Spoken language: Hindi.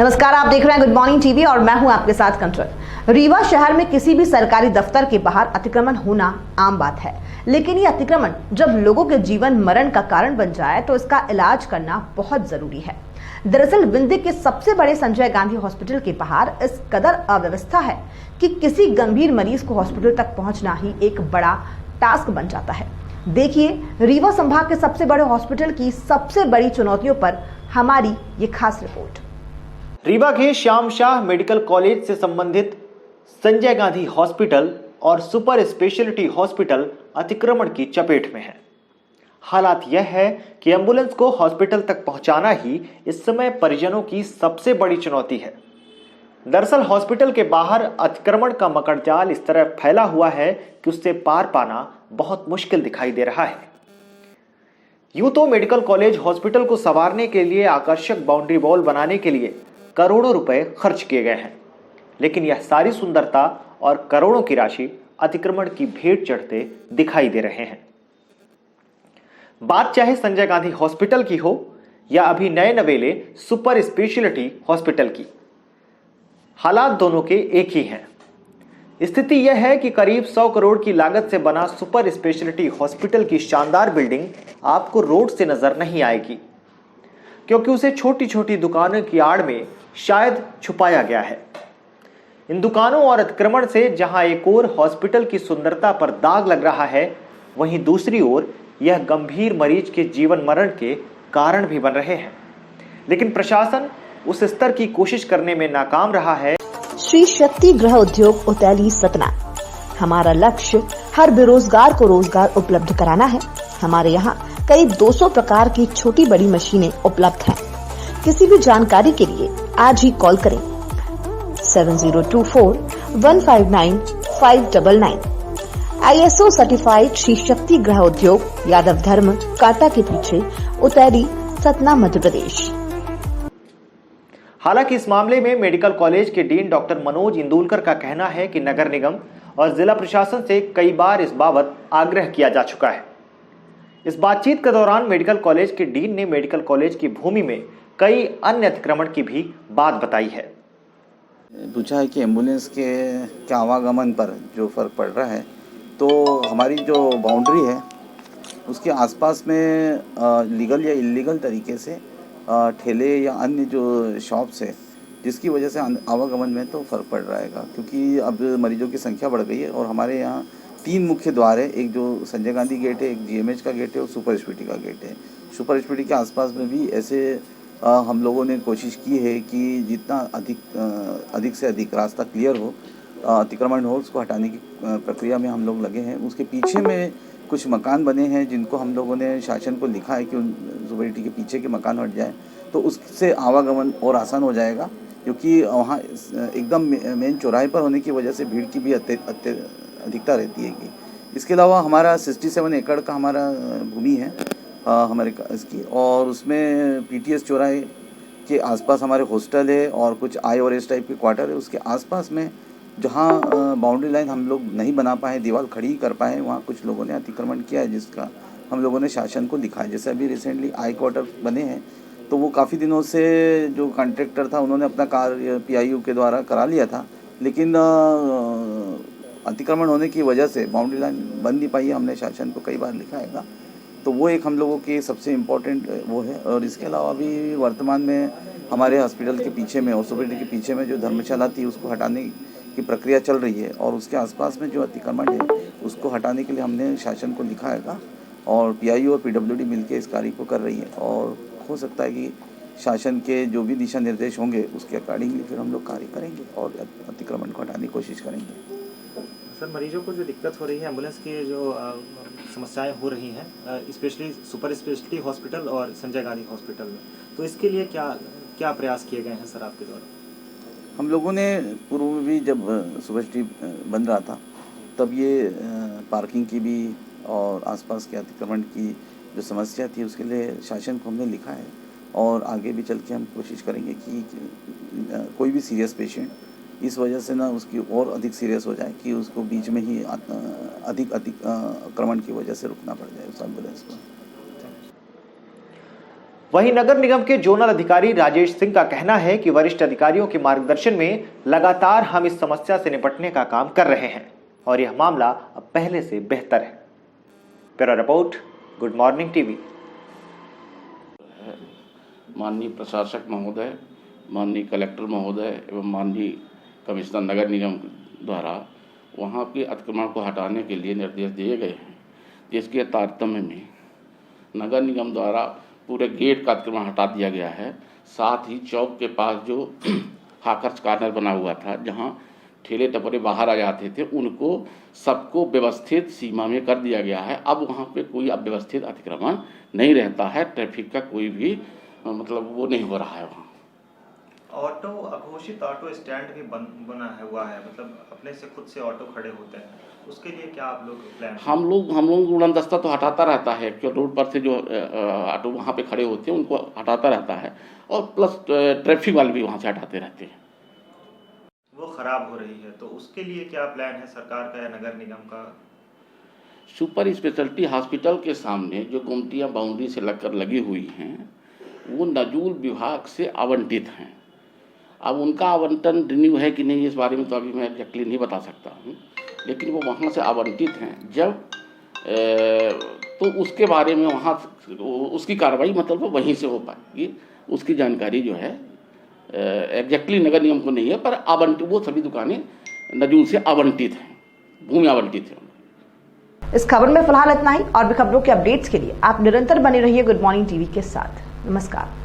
नमस्कार, आप देख रहे हैं गुड मॉर्निंग टीवी और मैं हूं आपके साथ कंट्रोल। रीवा शहर में किसी भी सरकारी दफ्तर के बाहर अतिक्रमण होना आम बात है, लेकिन ये अतिक्रमण जब लोगों के जीवन मरण का कारण बन जाए तो इसका इलाज करना बहुत जरूरी है। दरअसल विंध्य के सबसे बड़े संजय गांधी हॉस्पिटल के बाहर इस कदर अव्यवस्था है कि किसी गंभीर मरीज को हॉस्पिटल तक पहुंचना ही एक बड़ा टास्क बन जाता है। देखिए रीवा संभाग के सबसे बड़े हॉस्पिटल की सबसे बड़ी चुनौतियों पर हमारी ये खास रिपोर्ट। रीवा के श्याम शाह मेडिकल कॉलेज से संबंधित संजय गांधी हॉस्पिटल और सुपर स्पेशलिटी हॉस्पिटल अतिक्रमण की चपेट में है। हालात यह है कि एम्बुलेंस को हॉस्पिटल तक पहुंचाना ही इस समय परिजनों की सबसे बड़ी चुनौती है। दरअसल हॉस्पिटल के बाहर अतिक्रमण का मकड़जाल इस तरह फैला हुआ है कि उससे पार पाना बहुत मुश्किल दिखाई दे रहा है। यूं तो मेडिकल कॉलेज हॉस्पिटल को संवारने के लिए आकर्षक बाउंड्री वॉल बनाने के लिए करोड़ों रुपए खर्च किए गए हैं, लेकिन यह सारी सुंदरता और करोड़ों की राशि अतिक्रमण की भेंट चढ़ते दिखाई दे रहे हैं। बात चाहे संजय गांधी हॉस्पिटल की हो या अभी नए नवेले सुपर स्पेशलिटी हॉस्पिटल की, हालात दोनों के एक ही हैं। स्थिति यह है कि करीब 100 करोड़ की लागत से बना सुपर स्पेशलिटी हॉस्पिटल की शानदार बिल्डिंग आपको रोड से नजर नहीं आएगी, क्योंकि उसे छोटी छोटी दुकानों की आड़ में शायद छुपाया गया है। इन दुकानों और अतिक्रमण से जहां एक ओर हॉस्पिटल की सुंदरता पर दाग लग रहा है, वहीं दूसरी ओर यह गंभीर मरीज के जीवन मरण के कारण भी बन रहे हैं। लेकिन प्रशासन उस स्तर की कोशिश करने में नाकाम रहा है। श्री शक्ति गृह उद्योग उतैली सतना। हमारा लक्ष्य हर बेरोजगार को रोजगार उपलब्ध कराना है। हमारे यहाँ करीब 200 प्रकार की छोटी बड़ी मशीनें उपलब्ध हैं। किसी भी जानकारी के लिए आज ही कॉल करें 7024-159-599। ISO सर्टिफाइड श्री शक्ति गृह उद्योग, यादव धर्म, कांटा के पीछे, उतैली, सतना, मध्य प्रदेश। हालांकि इस मामले में मेडिकल कॉलेज के डीन डॉक्टर मनोज इंदुलकर का कहना है कि नगर निगम और जिला प्रशासन से कई बार इस बाबत आग्रह किया जा चुका है। इस बातचीत के दौरान मेडिकल कॉलेज के डीन ने मेडिकल कॉलेज की भूमि में कई अन्य अतिक्रमण की भी बात बताई है। पूछा है कि एम्बुलेंस के आवागमन पर जो फर्क पड़ रहा है, तो हमारी जो बाउंड्री है उसके आसपास में लीगल या इलीगल तरीके से ठेले या अन्य जो शॉप्स है, जिसकी वजह से आवागमन में तो फ़र्क पड़ रहा है, क्योंकि अब मरीजों की संख्या बढ़ गई है। और हमारे यहाँ 3 मुख्य द्वार है, एक जो संजय गांधी गेट है, एक GMH का गेट है और सुपर स्पेशलिटी का गेट है। सुपर स्पेशलिटी के आसपास में भी ऐसे हम लोगों ने कोशिश की है कि जितना अधिक से अधिक रास्ता क्लियर हो, अतिक्रमण हो, उसको हटाने की प्रक्रिया में हम लोग लगे हैं। उसके पीछे में कुछ मकान बने हैं जिनको हम लोगों ने शासन को लिखा है कि उन सुपरिटी के पीछे के मकान हट जाए, तो उससे आवागमन और आसान हो जाएगा, क्योंकि वहाँ एकदम मेन चौराहे पर होने की वजह से भीड़ की भी अधिकता रहती है। इसके अलावा हमारा 67 एकड़ का हमारा भूमि है हमारे इसकी, और उसमें PTS चौराहे के आसपास हमारे हॉस्टल है और कुछ IOS टाइप के क्वार्टर है। उसके आसपास में जहाँ बाउंड्री लाइन हम लोग नहीं बना पाए, दीवार खड़ी कर पाए, वहाँ कुछ लोगों ने अतिक्रमण किया है, जिसका हम लोगों ने शासन को लिखा है। जैसे अभी रिसेंटली I क्वार्टर बने हैं, तो वो काफ़ी दिनों से जो कॉन्ट्रैक्टर था उन्होंने अपना कार्य PIU के द्वारा करा लिया था, लेकिन अतिक्रमण होने की वजह से बाउंड्री लाइन बन नहीं पाई। हमने शासन को कई बार लिखा है, तो वो एक हम लोगों की सबसे इम्पोर्टेंट वो है। और इसके अलावा अभी वर्तमान में हमारे हॉस्पिटल के पीछे में, हॉस्पिटल के पीछे में जो धर्मशाला थी, उसको हटाने की प्रक्रिया चल रही है, और उसके आसपास में जो अतिक्रमण है उसको हटाने के लिए हमने शासन को लिखा है, और PIU और PWD मिलकर इस कार्य को कर रही है। और हो सकता है कि शासन के जो भी दिशा निर्देश होंगे उसके अकॉर्डिंगली फिर हम लोग कार्य करेंगे और अतिक्रमण को हटाने की कोशिश करेंगे। सर, मरीजों को जो दिक्कत हो रही है, एम्बुलेंस की जो समस्याएं हो रही हैं, स्पेशली सुपर स्पेशलिटी हॉस्पिटल और संजय गांधी हॉस्पिटल में, तो इसके लिए क्या प्रयास किए गए हैं सर आपके द्वारा? हम लोगों ने पूर्व में भी जब सुपर स्पेशलिटी बन रहा था, तब ये पार्किंग की भी और आसपास के अतिक्रमण की जो समस्या थी उसके लिए शासन को हमने लिखा है, और आगे भी चल के हम कोशिश करेंगे कि कोई भी सीरियस पेशेंट इस वजह से ना उसकी और अधिक सीरियस हो जाए कि उसको बीच में ही अधिक अतिक्रमण की वजह से रुकना पड़ जाए उस एम्बुलेंस को। वहीं नगर निगम के जोनल अधिकारी राजेश सिंह का कहना है कि वरिष्ठ अधिकारियों के मार्गदर्शन में लगातार हम इस समस्या से निपटने का काम कर रहे हैं और यह मामला अब पहले से बेहतर है। Bureau report, good morning TV. माननीय प्रशासक महोदय, माननीय कलेक्टर महोदय एवं माननीय कमिश्नर नगर निगम द्वारा वहाँ के अतिक्रमण को हटाने के लिए निर्देश दिए गए हैं, जिसके तारतम्य में नगर निगम द्वारा पूरे गेट का अतिक्रमण हटा दिया गया है। साथ ही चौक के पास जो हाकर्स कॉर्नर बना हुआ था, जहाँ ठेले टपरे बाहर आ जाते थे, उनको सबको व्यवस्थित सीमा में कर दिया गया है। अब वहाँ पे कोई अव्यवस्थित अतिक्रमण नहीं रहता है, ट्रैफिक का कोई भी मतलब वो नहीं हो रहा है। वहाँ ऑटो, अघोषित ऑटो स्टैंड भी बना हुआ है, मतलब अपने से खुद से ऑटो खड़े होते हैं, उसके लिए क्या आप लोग प्लान? हम लोग उड़नदस्ता तो हटाता रहता है कि रोड पर से जो ऑटो वहाँ पे खड़े होते हैं उनको हटाता रहता है, और प्लस ट्रैफिक वाले भी वहाँ से हटाते रहते हैं। वो खराब हो रही है, तो उसके लिए क्या प्लान है सरकार का या नगर निगम का? सुपर स्पेशलिटी हॉस्पिटल के सामने जो गुमटियाँ बाउंड्री से लगकर लगी हुई हैं, वो नजूल विभाग से आवंटित हैं। अब उनका आवंटन रिन्यू है कि नहीं, इस बारे में तो अभी मैं एग्जैक्टली नहीं बता सकता हूँ, लेकिन वो वहाँ से आवंटित हैं। जब तो उसके बारे में वहाँ उसकी कार्रवाई मतलब वहीं से हो पाएगी। उसकी जानकारी जो है एग्जैक्टली नगर निगम को नहीं है, पर आवंटित वो सभी दुकानें नजूल से आवंटित हैं, भूमि आवंटित है। इस खबर में फिलहाल इतना ही। और भी खबरों के अपडेट्स के लिए आप निरंतर बने रहिए गुड मॉर्निंग टीवी के साथ। नमस्कार।